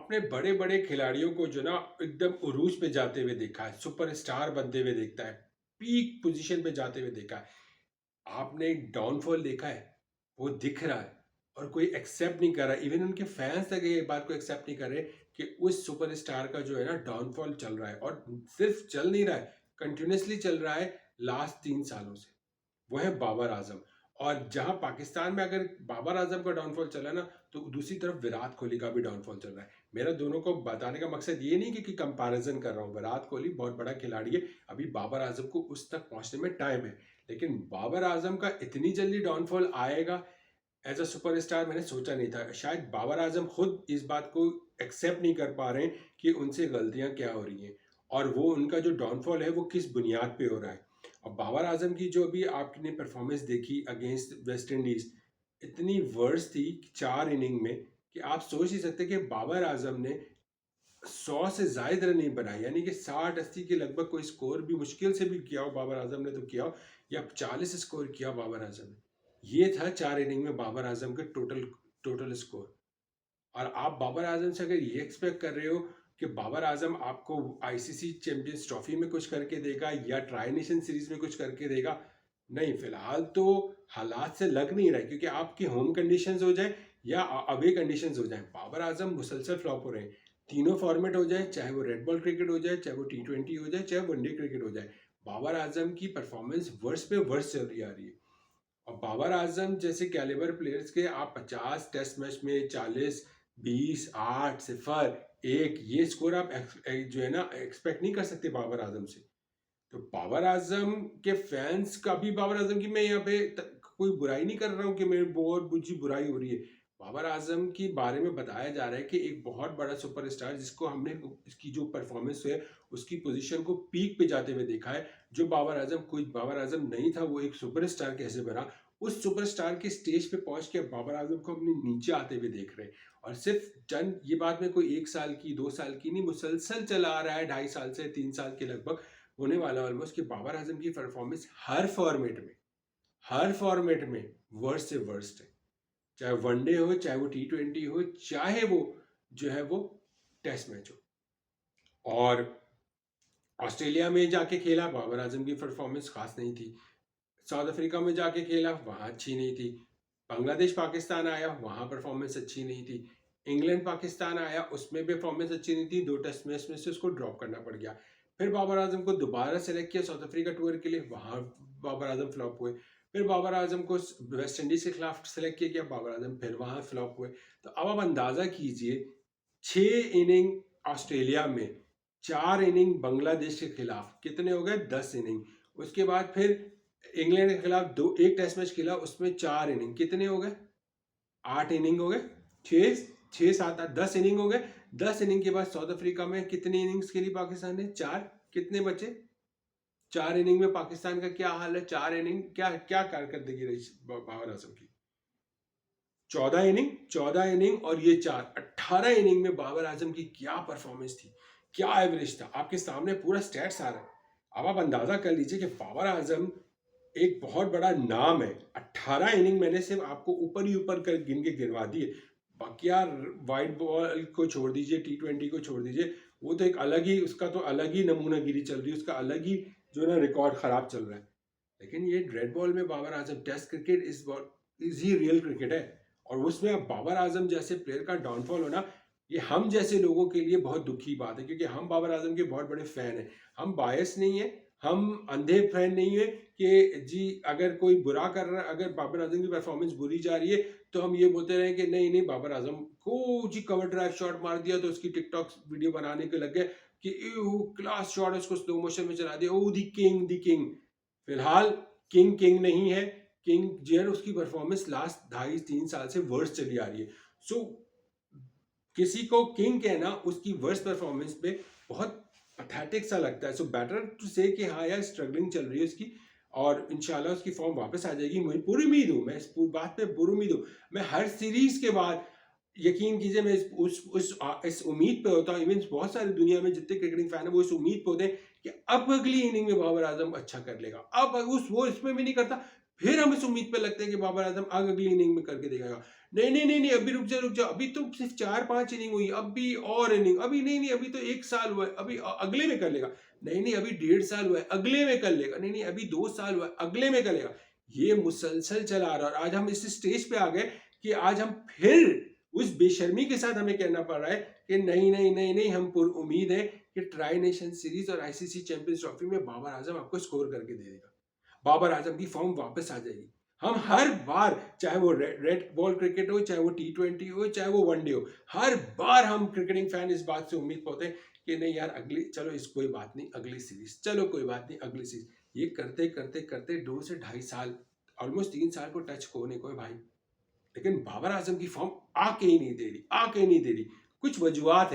आपने बड़े-बड़े खिलाड़ियों को जो ना एकदम उरूज पे जाते हुए देखा है, सुपरस्टार बनते हुए देखता है, पीक पोजीशन पे जाते हुए देखा है। आपने डाउनफॉल देखा है, वो दिख रहा है और कोई एक्सेप्ट नहीं कर रहा। इवन उनके फैंस तक ये बात को एक्सेप्ट नहीं कर रहे कि उस सुपरस्टार का जो है ना डाउनफॉल चल रहा है और सिर्फ चल नहीं रहा है, कंटिन्यूअसली चल रहा है लास्ट 3 सालों से। वो है बाबर आजम। और जहां पाकिस्तान में अगर बाबर आजम का डाउनफॉल चला ना, तो दूसरी तरफ विराट कोहली का भी डाउनफॉल चल रहा है। मेरा दोनों को बताने का मकसद ये नहीं कि कंपैरिजन कर रहा हूँ। विराट कोहली बहुत बड़ा खिलाड़ी है, अभी बाबर आजम को उस तक पहुंचने में टाइम है। लेकिन बाबर आजम का इतनी जल्दी डाउनफॉल आएगा एज अ सुपरस्टार मैंने सोचा नहीं था। शायद बाबर आजम खुद इस बात को एक्सेप्ट नहीं कर पा रहे हैं कि उनसे गलतियां क्या हो रही हैं और वो उनका जो डाउनफॉल है वो किस बुनियाद पे हो रहा है। और बाबर आजम की जो अभी आपने परफॉर्मेंस देखी अगेंस्ट वेस्ट इंडीज, इतनी वर्स थी 4 इनिंग में कि आप सोच नहीं सकते कि बाबर आजम ने 100 से जायद रन नहीं बनाए, यानी कि 60-80 के लगभग कोई स्कोर भी मुश्किल से भी किया हो बाबर आजम ने तो किया हो, या 40 स्कोर किया बाबर आजम ने। ये था 4 इनिंग में बाबर आजम के टोटल टोटल स्कोर। और आप बाबर आजम से अगर ये एक्सपेक्ट कर रहे हो कि बाबर आजम आपको आईसीसी चैंपियंस ट्रॉफी में कुछ करके देगा या ट्राई नेशन सीरीज में कुछ करके देगा, नहीं। फिलहाल तो हालात से लग नहीं रहा है, क्योंकि आपकी होम कंडीशंस हो जाए या अवे कंडीशंस हो जाए, बाबर आजम मुसलसल फ्लॉप हो रहे हैं। तीनों फॉर्मेट हो जाए, चाहे वो रेड बॉल क्रिकेट हो जाए, चाहे वो T20 हो जाए, चाहे वनडे क्रिकेट हो जाए, बाबर आजम की परफॉर्मेंस वर्ष पे वर्ष चल रही आ रही है। और बाबर आजम जैसे कैलिबर प्लेयर्स के आप 50 टेस्ट मैच में 40, 20, 8, 0, 1 ये स्कोर आप जो है ना एक्सपेक्ट नहीं कर सकते बाबर आजम से। तो बाबर आजम के फैंस का भी, बाबर आजम की मैं यहाँ पे कोई बुराई नहीं कर रहा हूँ कि मेरी बहुत बुरी बुराई हो रही है। बाबर आजम के बारे में बताया जा रहा है कि एक बहुत बड़ा सुपरस्टार जिसको हमने इसकी जो परफॉर्मेंस है उसकी पोजीशन को पीक पे जाते हुए देखा है। जो बाबर आजम कोई बाबर आजम नहीं था, वो एक सुपरस्टार कैसे बना, उस सुपरस्टार के स्टेज पे पहुंच के बाबर आजम को अपने नीचे आते हुए देख रहे हैं। और सिर्फ चंद ये बात में कोई 1 साल की 2 साल की नहीं, मुसलसल चला आ रहा है 2.5 साल से 3 साल के लगभग होने वाला ऑलमोस्ट, कि बाबर आजम की परफॉर्मेंस हर फॉर्मेट में वर्स्ट से वर्स्ट है। चाहे वनडे हो, चाहे वो T20 हो, चाहे वो जो है वो टेस्ट मैच हो। और ऑस्ट्रेलिया में जाके खेला, बाबर आजम की परफॉर्मेंस खास नहीं थी। साउथ अफ्रीका में जाके खेला, वहाँ अच्छी नहीं थी। बांग्लादेश पाकिस्तान आया, वहाँ परफॉर्मेंस अच्छी नहीं थी। इंग्लैंड पाकिस्तान आया, उसमें परफॉर्मेंस अच्छी नहीं थी। 2 टेस्ट मैच में से उसको ड्रॉप करना पड़ गया। फिर बाबर आजम को दोबारा सेलेक्ट किया साउथ अफ्रीका टूर के लिए, वहाँ बाबर आजम फ्लॉप हुए। फिर बाबर आजम को वेस्ट इंडीज के खिलाफ सेलेक्ट किया गया, बाबर आजम फिर वहाँ फ्लॉप हुए। तो अब आप अंदाजा कीजिए, 6 इनिंग ऑस्ट्रेलिया में, 4 इनिंग बांग्लादेश के खिलाफ, कितने हो गए? 10 इनिंग। उसके बाद फिर इंग्लैंड के खिलाफ एक टेस्ट मैच खेला, उसमें 4 इनिंग, कितने हो गए? 8 इनिंग हो गए। 6, 6, 7, 8, 10 इनिंग हो गए। 10 इनिंग के बाद साउथ अफ्रीका में कितनी इनिंग्स खेली पाकिस्तान ने? 4। कितने बचे? 4 इनिंग में पाकिस्तान का क्या हाल है? 4 इनिंग क्या क्या कारकर्दगी रही बाबर आजम की? 14 इनिंग और ये 4, 18 इनिंग में बाबर आजम की क्या परफॉर्मेंस थी, क्या एवरेज था, आपके सामने पूरा स्टैट्स आ रहा है। अब आप अंदाजा कर लीजिए कि बाबर आजम एक बहुत बड़ा नाम है। 18 इनिंग मैंने सिर्फ आपको ऊपर ही ऊपर कर गिन के गिनवा दिए। बाकी यार, वाइट बॉल को छोड़ दीजिए, T20 को छोड़ दीजिए, वो तो एक अलग ही, उसका तो अलग ही नमूनागिरी चल रही है, उसका अलग ही जो है ना रिकॉर्ड खराब चल रहा है। लेकिन ये रेड बॉल में Babar Azam, test cricket is ही रियल क्रिकेट है। और उसमें अब बाबर आजम जैसे प्लेयर का डाउनफॉल होना, ये हम जैसे लोगों के लिए बहुत दुख की बात है, क्योंकि हम बाबर आजम के बहुत बड़े फैन हैं। हम बायस नहीं है, हम अंधे फैन नहीं है कि जी अगर कोई बुरा कर रहा है, अगर बाबर आजम की परफॉर्मेंस बुरी जा रही है तो हम ये बोलते रहे कि नहीं नहीं, बाबर आजम को जी कवर ड्राइव शॉट मार दिया तो उसकी टिकटॉक वीडियो बनाने के लग गए कि क्लास शॉट, उसको स्लो मोशन में चला दिया, ओ दी किंग दी किंग। फिलहाल किंग किंग नहीं है। किंग जो है उसकी परफॉर्मेंस लास्ट 2.5-3 साल से वर्स्ट चली आ रही है। सो किसी को किंग कहना उसकी वर्स्ट परफॉर्मेंस पे बहुत पैथेटिक सा लगता है। सो बेटर टू से कि हाँ यार, स्ट्रगलिंग चल रही है उसकी और इंशाल्लाह उसकी फॉर्म वापस आ जाएगी। मुझे पूरी उम्मीद हूँ, मैं इस पूरी बात पे पूरी उम्मीद हूँ। मैं हर सीरीज के बाद, यकीन कीजिए, मैं इस उम्मीद पे होता हूँ। इवन बहुत सारी दुनिया में जितने क्रिकेटिंग फैन है वो इस उम्मीद पे होते हैं कि अब अगली इनिंग में बाबर आजम अच्छा कर लेगा। अब उस वो इसमें भी नहीं करता, फिर हम इस उम्मीद पे लगते हैं कि बाबर आजम अगली इनिंग में करके दिखाएगा। नहीं नहीं नहीं नहीं, अभी रुक जा, अभी तो सिर्फ 4-5 इनिंग हुई, अभी और इनिंग, अभी नहीं नहीं, अभी तो 1 साल हुआ है, अभी अगले में कर लेगा। नहीं नहीं, अभी 1.5 साल हुआ है, अगले में कर लेगा। नहीं नहीं, अभी 2 साल हुआ है, अगले में कर लेगा। ये मुसलसल चला आ रहा है और आज हम इस स्टेज पे आ गए कि आज हम फिर उस बेशर्मी के साथ हमें कहना पड़ रहा है कि नहीं नहीं नहीं नहीं, हम पुर उम्मीद है कि ट्राई नेशन सीरीज और आईसीसी चैंपियंस ट्रॉफी में बाबर आजम आपको स्कोर करके दे देगा, बाबर आजम की फॉर्म वापस आ जाएगी। हम हर बार, चाहे वो रेड बॉल क्रिकेट हो, चाहे वो T20 हो, चाहे वो वनडे हो, हर बार हम क्रिकेटिंग फैन इस बात से उम्मीद पाते हैं कि नहीं यार, अगली चलो, इस कोई बात नहीं, अगली सीरीज, चलो कोई बात नहीं, अगली सीरीज। ये करते करते करते 2 से 2.5 साल, ऑलमोस्ट 3 साल को टच होने को है भाई, लेकिन बाबर आजम की फॉर्म आके ही नहीं दे रही, आके ही नहीं दे रही। कुछ वजूहत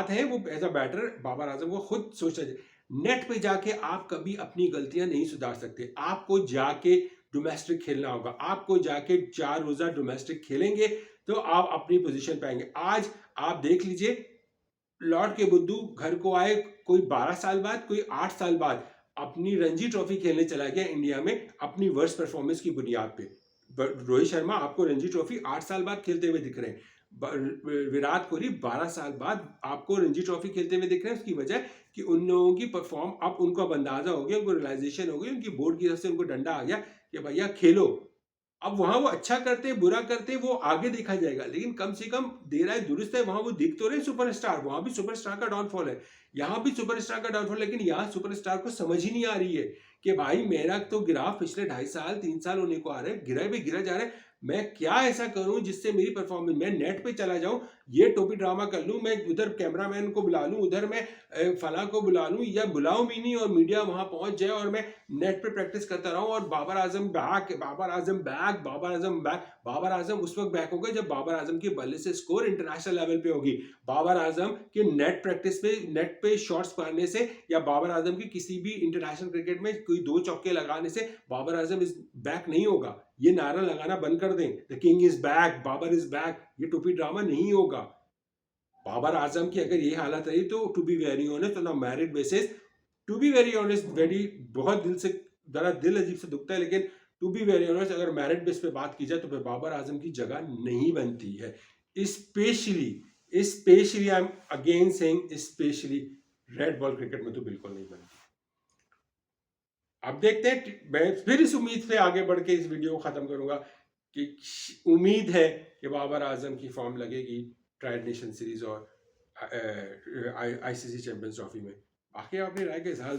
हैं वो as a batter Babar Azam को खुद सोचना चाहिए। नेट पे जाके आप कभी अपनी गलतियां नहीं सुधार सकते, आपको जाके डोमेस्टिक खेलना होगा, आपको जाके 4 रोजा डोमेस्टिक खेलेंगे तो आप अपनी पोजीशन पाएंगे। आज आप देख लीजिए, लौट के बुद्धू घर को आए, कोई 12 साल बाद, कोई 8 साल बाद अपनी रणजी ट्रॉफी खेलने चला गया इंडिया में अपनी वर्स्ट परफॉर्मेंस की बुनियाद पे। रोहित शर्मा आपको रणजी ट्रॉफी 8 साल बाद खेलते हुए दिख रहे हैं, विराट कोहली 12 साल बाद आपको रणजी ट्रॉफी खेलते हुए दिख रहे हैं। उसकी वजह कि उन लोगों की परफॉर्म, अब उनको अब अंदाजा हो गया, उनको रियलाइजेशन हो गई, उनकी बोर्ड की तरफ से उनको डंडा आ गया कि भैया खेलो। अब वहां वो अच्छा करते बुरा करते वो आगे देखा जाएगा, लेकिन कम से कम दे रहा है, दुरुस्त है, वहां वो दिख तो रहे सुपरस्टार, वहां भी सुपरस्टार का डाउनफॉल है, यहाँ भी सुपरस्टार का डाउनफॉल। लेकिन यहाँ सुपरस्टार को समझ ही नहीं आ रही है कि भाई मेरा तो गिराफ पिछले 2.5 साल 3 साल होने को आ रहे हैं, गिरा भी गिरा जा रहा है, मैं क्या ऐसा करूं जिससे मेरी परफॉर्मेंस, मैं नेट पे चला जाऊं, ये टोपी ड्रामा कर लूं, मैं उधर कैमरामैन को बुला लूं, उधर मैं फला को बुला लूं, या बुलाऊं भी नहीं और मीडिया वहां पहुंच जाए और मैं नेट पे प्रैक्टिस करता रहा हूं और Babar Azam back, Babar Azam back, Babar Azam back. Babar Azam उस वक्त बैक होगा जब बाबर आजम के बल्ले से स्कोर इंटरनेशनल लेवल पे होगी, बाबर आजम के नेट प्रैक्टिस पे, नेट पे शॉट्स मारने से, या बाबर आजम की किसी भी इंटरनेशनल क्रिकेट में कोई 2 चौके लगाने से बाबर आजम इज बैक नहीं होगा। ये नारा लगाना बंद कर दें, the king is back, Babar is back, ये टोपी ड्रामा नहीं होगा। बाबर आजम की अगर ये हालत रही तो to be very honest on a married basis, to be very honest, very, बहुत दिल से, जरा दिल अजीब से दुखता है, लेकिन टू बी वेरी ऑनेस्ट अगर मैरिट बेस पे बात की जाए तो फिर बाबर आजम की जगह नहीं बनती है। Specially specially I am again saying specially red ball cricket में तो बिल्कुल नहीं बनती। अब देखते हैं, मैं फिर इस उम्मीद से आगे बढ़ के इस वीडियो को खत्म करूंगा कि उम्मीद है कि बाबर आजम की फॉर्म लगेगी ट्राई नेशन सीरीज और आईसीसी चैंपियंस ट्रॉफी में। बाकी अपनी राय के इजहार